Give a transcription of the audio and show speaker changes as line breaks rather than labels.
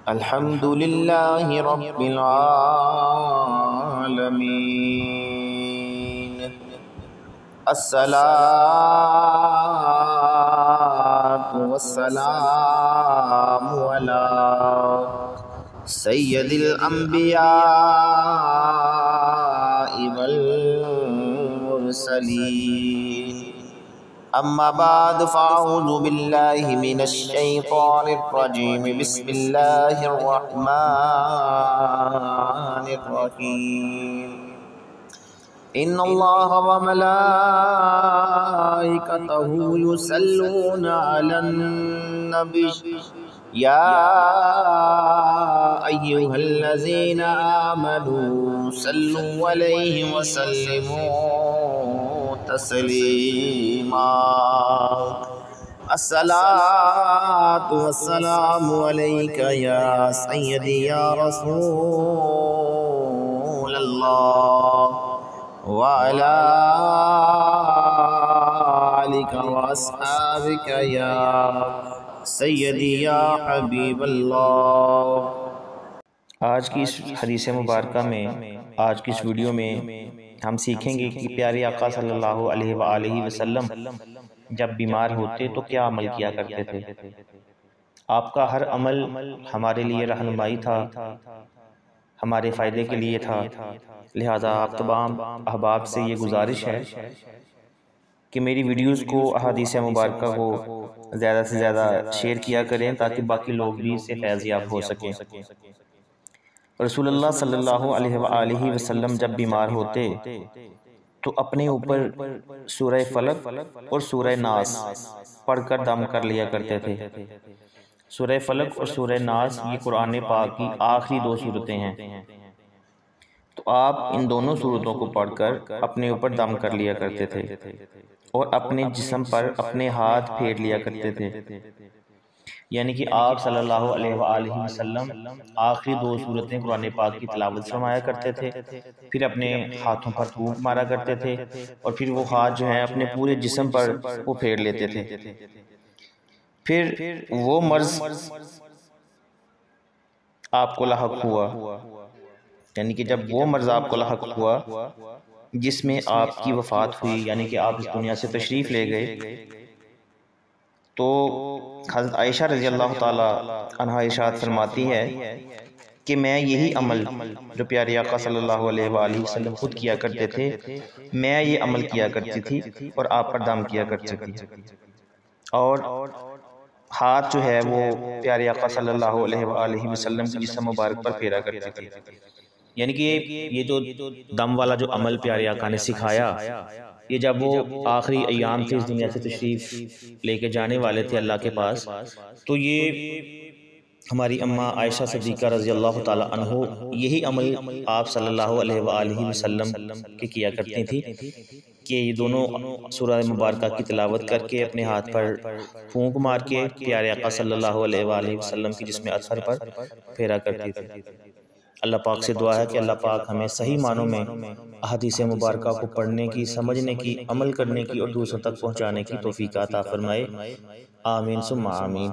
الحمد لله رب العالمين. الصلاة والسلام على سيد الأنبياء والمرسلين. أما بعد فأعوذ بالله من الشيطان الرجيم. بسم الله الرحمن الرحيم. إن الله وملائكته يصلون على النبي يا أيها الذين آمنوا صلوا عليه وسلموا تسليما. الصلاة والسلام عليك يا سيدي يا رسول الله وعلى آلك وأصحابك يا سیدی یا حبیب اللہ. آج کی اس حدیث مبارکہ میں، آج کی اس ویڈیو میں ہم سیکھیں گے کہ پیارے آقا صلی اللہ علیہ وآلہ وسلم جب بیمار ہوتے تو کیا عمل کیا کرتے تھے. آپ کا ہر عمل ہمارے لیے رہنمائی تھا، ہمارے فائدے کے لیے تھا. لہٰذا آپ تمام احباب سے یہ گزارش ہے کہ میری ویڈیوز کو، احادیث مبارکہ کو زیادہ سے زیادہ شیئر کیا کریں تاکہ باقی لوگ بھی اس سے فیض یاب ہو سکیں. رسول اللہ صلی اللہ علیہ وآلہ وسلم جب بیمار ہوتے تو اپنے اوپر سورہ فلق اور سورہ ناس پڑھ کر دم کر لیا کرتے تھے. سورہ فلق اور سورہ ناس یہ قرآن پاک کی آخری دو سورتیں ہیں، تو آپ ان دونوں سورتوں کو پڑھ کر اپنے اوپر دم کر لیا کرتے تھے اور اپنے جسم پر اپنے ہاتھ پھیر لیا کرتے تھے. یعنی کہ آپ صلی اللہ علیہ وآلہ وسلم آخری دو سورتیں قرآن پاک کی تلاوت فرمایا کرتے تھے، پھر اپنے ہاتھوں پر تھوک مارا کرتے تھے اور پھر وہ ہاتھ جو ہیں اپنے پورے جسم پر وہ پھیر لیتے تھے. پھر وہ مرض آپ کو لاحق ہوا، یعنی کہ جب وہ مرض آپ کو لاحق ہوا جس میں آپ کی وفات ہوئی، یعنی کہ آپ اس دنیا سے تشریف لے گئے، تو حضرت عائشہ رضی اللہ تعالی عنہا ارشاد فرماتی ہے کہ میں یہی عمل جو پیارے آقا صلی اللہ علیہ وآلہ وسلم خود کیا کرتے تھے، میں یہ عمل کیا کرتی تھی اور آپ پر دم کیا کرتی تھی، اور ہاتھ جو ہے وہ پیارے آقا صلی اللہ علیہ وآلہ وسلم کی جسم مبارک پر پھیرا کرتی تھی. یعنی کہ یہ جو دم والا جو عمل پیارے آقا نے سکھایا، یہ جب وہ آخری ایام تھے اس دنیا سے تشریف لے کے جانے والے تھے اللہ کے پاس، تو یہ ہماری اماں عائشہ صدیقہ رضی اللہ تعالی عنہ یہی عمل آپ صلی اللہ علیہ وآلہ وسلم کے کیا کرتی تھی کہ یہ دونوں سورہ مبارکہ کی تلاوت کر کے اپنے ہاتھ پر پھونک مار کے پیارے آقا صلی اللہ علیہ وآلہ وسلم کی جسم اطہر پر پھیرا کرتی تھی. اللہ پاک سے دعا ہے کہ اللہ پاک ہمیں صحیح معنوں میں احادیث مبارکہ کو پڑھنے کی، سمجھنے کی، عمل کرنے کی اور دوسروں تک پہنچانے کی توفیق عطا فرمائے. آمین ثم آمین.